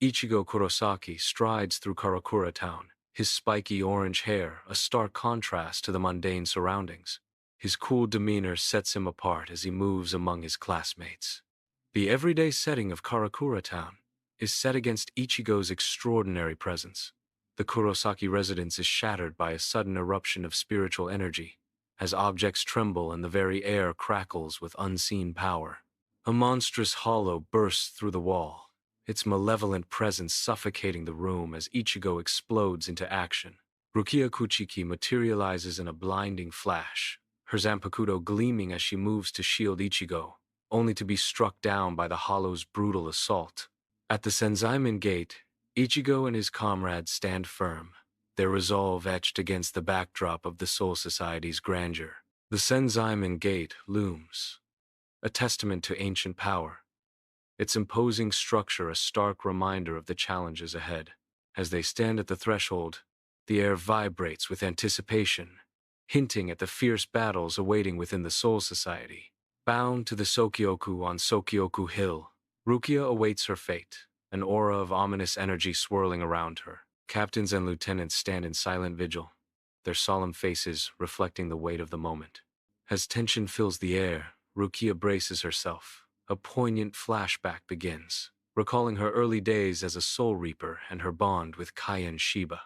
Ichigo Kurosaki strides through Karakura town, his spiky orange hair a stark contrast to the mundane surroundings. His cool demeanor sets him apart as he moves among his classmates. The everyday setting of Karakura town is set against Ichigo's extraordinary presence. The Kurosaki residence is shattered by a sudden eruption of spiritual energy, as objects tremble and the very air crackles with unseen power. A monstrous hollow bursts through the wall, its malevolent presence suffocating the room as Ichigo explodes into action. Rukia Kuchiki materializes in a blinding flash, her zanpakuto gleaming as she moves to shield Ichigo, only to be struck down by the hollow's brutal assault. At the Senzaiman Gate, Ichigo and his comrades stand firm, their resolve etched against the backdrop of the Soul Society's grandeur. The Senzaiman Gate looms, a testament to ancient power, its imposing structure a stark reminder of the challenges ahead. As they stand at the threshold, the air vibrates with anticipation, hinting at the fierce battles awaiting within the Soul Society. Bound to the Sokyoku on Sokyoku Hill, Rukia awaits her fate, an aura of ominous energy swirling around her. Captains and lieutenants stand in silent vigil, their solemn faces reflecting the weight of the moment. As tension fills the air, Rukia braces herself. A poignant flashback begins, recalling her early days as a Soul Reaper and her bond with Kaien Shiba.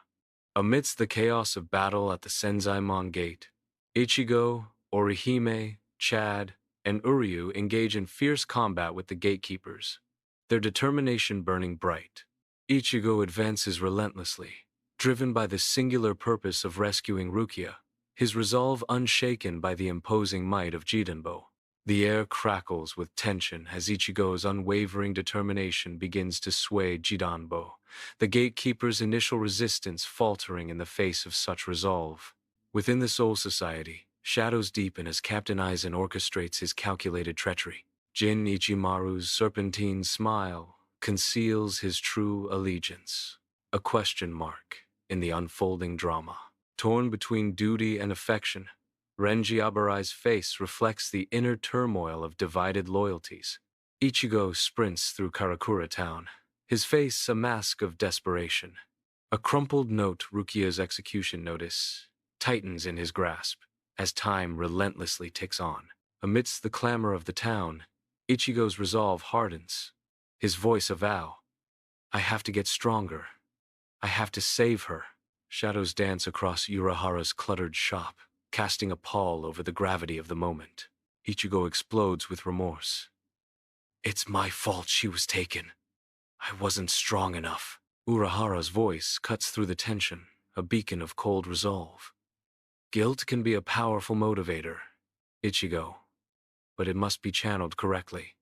Amidst the chaos of battle at the Senzaemon Gate, Ichigo, Orihime, Chad, and Uryu engage in fierce combat with the gatekeepers, their determination burning bright. Ichigo advances relentlessly, driven by the singular purpose of rescuing Rukia, his resolve unshaken by the imposing might of Jidanbo. The air crackles with tension as Ichigo's unwavering determination begins to sway Jidanbo, the gatekeeper's initial resistance faltering in the face of such resolve. Within the Soul Society, shadows deepen as Captain Aizen orchestrates his calculated treachery. Jin Ichimaru's serpentine smile conceals his true allegiance, a question mark in the unfolding drama. Torn between duty and affection, Renji Abarai's face reflects the inner turmoil of divided loyalties. Ichigo sprints through Karakura town, his face a mask of desperation. A crumpled note, Rukia's execution notice, tightens in his grasp as time relentlessly ticks on. Amidst the clamor of the town, Ichigo's resolve hardens, his voice a vow. I have to get stronger. I have to save her. Shadows dance across Urahara's cluttered shop, casting a pall over the gravity of the moment. Ichigo explodes with remorse. It's my fault she was taken. I wasn't strong enough. Urahara's voice cuts through the tension, a beacon of cold resolve. Guilt can be a powerful motivator, Ichigo, but it must be channeled correctly.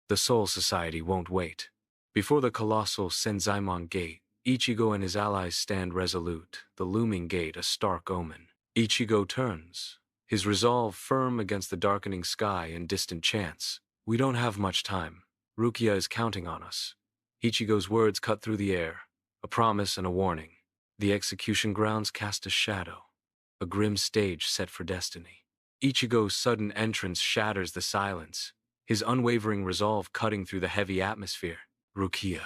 The Soul Society won't wait. Before the colossal Senzaemon Gate, Ichigo and his allies stand resolute, the looming gate a stark omen. Ichigo turns, his resolve firm against the darkening sky and distant chance. We don't have much time. Rukia is counting on us. Ichigo's words cut through the air, a promise and a warning. The execution grounds cast a shadow, a grim stage set for destiny. Ichigo's sudden entrance shatters the silence, his unwavering resolve cutting through the heavy atmosphere. Rukia,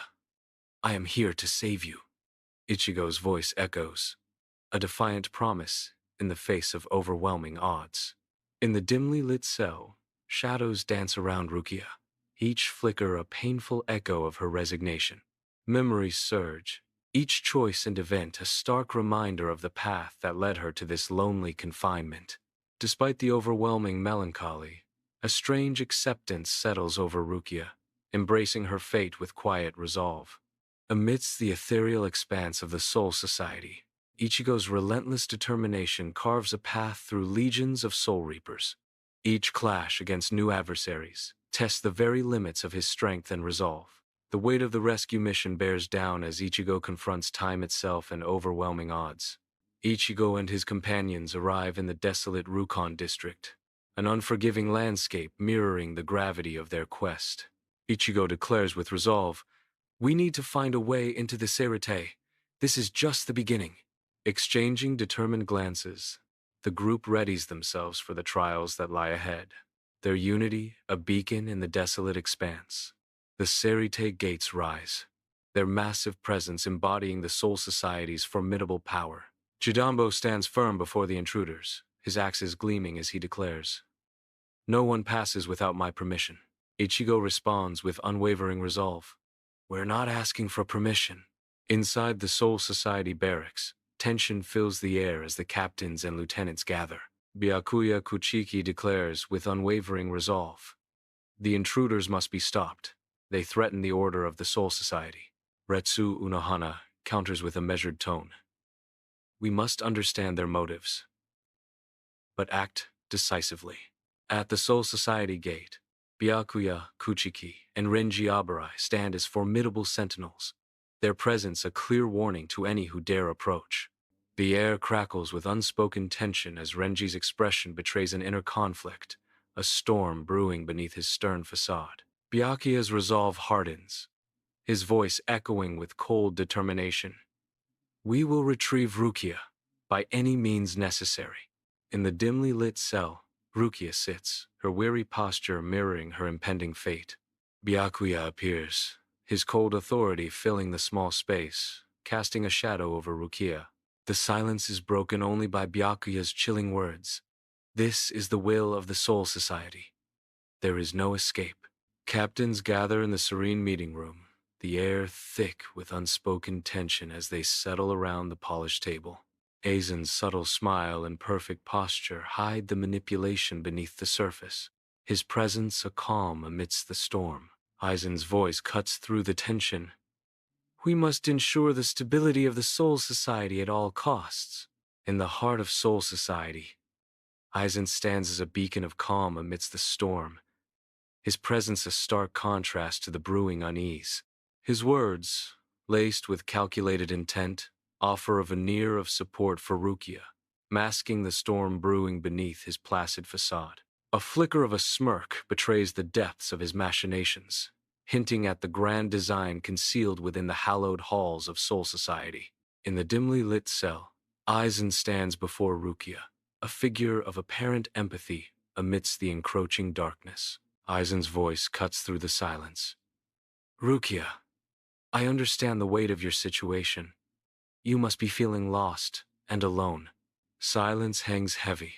I am here to save you. Ichigo's voice echoes, a defiant promise in the face of overwhelming odds. In the dimly lit cell, shadows dance around Rukia, each flicker a painful echo of her resignation. Memories surge, each choice and event a stark reminder of the path that led her to this lonely confinement. Despite the overwhelming melancholy, a strange acceptance settles over Rukia, embracing her fate with quiet resolve. Amidst the ethereal expanse of the Soul Society, Ichigo's relentless determination carves a path through legions of Soul Reapers. Each clash against new adversaries tests the very limits of his strength and resolve. The weight of the rescue mission bears down as Ichigo confronts time itself and overwhelming odds. Ichigo and his companions arrive in the desolate Rukon district, an unforgiving landscape mirroring the gravity of their quest. Ichigo declares with resolve, "We need to find a way into the Serite. This is just the beginning." Exchanging determined glances, the group readies themselves for the trials that lie ahead, their unity a beacon in the desolate expanse. The Serite gates rise, their massive presence embodying the Soul Society's formidable power. Jidambo stands firm before the intruders, his axes gleaming as he declares, "No one passes without my permission." Ichigo responds with unwavering resolve, "We're not asking for permission." Inside the Soul Society barracks, tension fills the air as the captains and lieutenants gather. Byakuya Kuchiki declares with unwavering resolve, "The intruders must be stopped. They threaten the order of the Soul Society." Retsu Unohana counters with a measured tone, "We must understand their motives, but act decisively." At the Soul Society gate, Byakuya, Kuchiki, and Renji Abarai stand as formidable sentinels, their presence a clear warning to any who dare approach. The air crackles with unspoken tension as Renji's expression betrays an inner conflict, a storm brewing beneath his stern facade. Byakuya's resolve hardens, his voice echoing with cold determination. "We will retrieve Rukia, by any means necessary." In the dimly lit cell, Rukia sits, her weary posture mirroring her impending fate. Byakuya appears, his cold authority filling the small space, casting a shadow over Rukia. The silence is broken only by Byakuya's chilling words. "This is the will of the Soul Society. There is no escape." Captains gather in the serene meeting room, the air thick with unspoken tension as they settle around the polished table. Aizen's subtle smile and perfect posture hide the manipulation beneath the surface, his presence a calm amidst the storm. Aizen's voice cuts through the tension. "We must ensure the stability of the Soul Society at all costs." In the heart of Soul Society, Aizen stands as a beacon of calm amidst the storm, his presence a stark contrast to the brewing unease. His words, laced with calculated intent, offer a veneer of support for Rukia, masking the storm brewing beneath his placid facade. A flicker of a smirk betrays the depths of his machinations, hinting at the grand design concealed within the hallowed halls of Soul Society. In the dimly lit cell, Aizen stands before Rukia, a figure of apparent empathy amidst the encroaching darkness. Aizen's voice cuts through the silence. "Rukia, I understand the weight of your situation. You must be feeling lost and alone." Silence hangs heavy,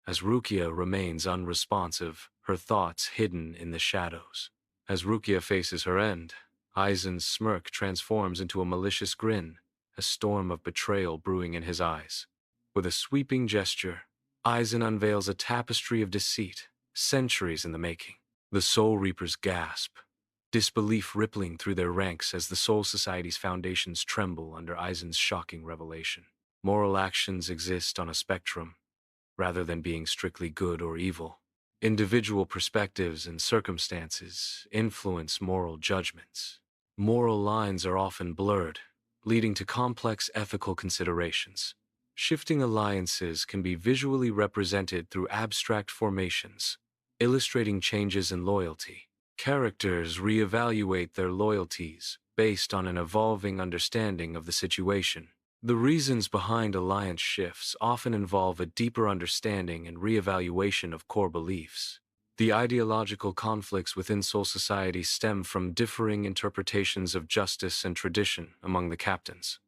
as Rukia remains unresponsive, her thoughts hidden in the shadows. As Rukia faces her end, Aizen's smirk transforms into a malicious grin, a storm of betrayal brewing in his eyes. With a sweeping gesture, Aizen unveils a tapestry of deceit, centuries in the making. The Soul Reapers gasp, disbelief rippling through their ranks as the Soul Society's foundations tremble under Aizen's shocking revelation. Moral actions exist on a spectrum, rather than being strictly good or evil. Individual perspectives and circumstances influence moral judgments. Moral lines are often blurred, leading to complex ethical considerations. Shifting alliances can be visually represented through abstract formations, illustrating changes in loyalty. Characters reevaluate their loyalties based on an evolving understanding of the situation. The reasons behind alliance shifts often involve a deeper understanding and reevaluation of core beliefs. The ideological conflicts within Soul Society stem from differing interpretations of justice and tradition among the captains.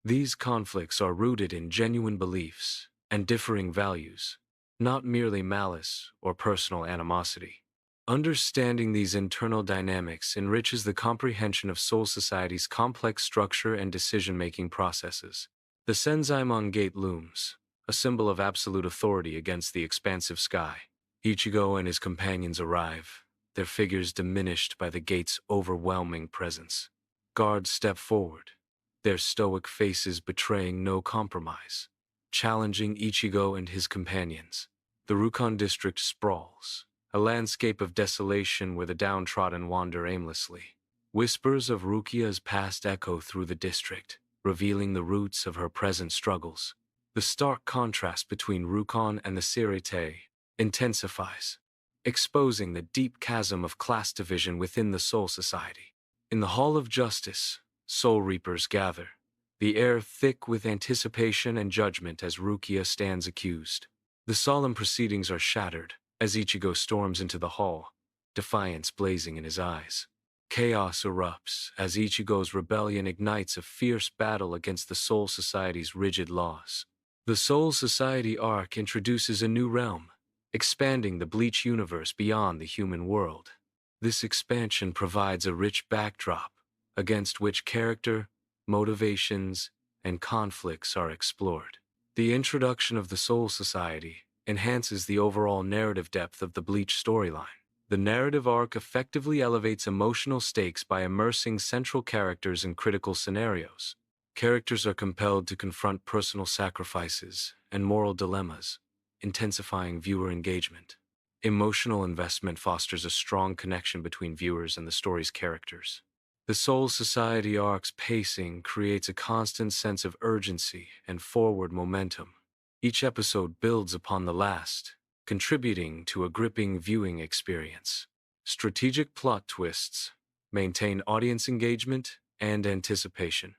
These conflicts are rooted in genuine beliefs and differing values, not merely malice or personal animosity. Understanding these internal dynamics enriches the comprehension of Soul Society's complex structure and decision-making processes. The Senzaemon Gate looms, a symbol of absolute authority against the expansive sky. Ichigo and his companions arrive, their figures diminished by the gate's overwhelming presence. Guards step forward, their stoic faces betraying no compromise, challenging Ichigo and his companions. The Rukon district sprawls, a landscape of desolation where the downtrodden wander aimlessly. Whispers of Rukia's past echo through the district, revealing the roots of her present struggles. The stark contrast between Rukon and the Sirite intensifies, exposing the deep chasm of class division within the Soul Society. In the Hall of Justice, Soul Reapers gather, the air thick with anticipation and judgment as Rukia stands accused. The solemn proceedings are shattered as Ichigo storms into the hall, defiance blazing in his eyes. Chaos erupts as Ichigo's rebellion ignites a fierce battle against the Soul Society's rigid laws. The Soul Society Arc introduces a new realm, expanding the Bleach universe beyond the human world. This expansion provides a rich backdrop against which character, motivations, and conflicts are explored. The introduction of the Soul Society enhances the overall narrative depth of the Bleach storyline. The narrative arc effectively elevates emotional stakes by immersing central characters in critical scenarios. Characters are compelled to confront personal sacrifices and moral dilemmas, intensifying viewer engagement. Emotional investment fosters a strong connection between viewers and the story's characters. The Soul Society arc's pacing creates a constant sense of urgency and forward momentum. Each episode builds upon the last, contributing to a gripping viewing experience. Strategic plot twists maintain audience engagement and anticipation.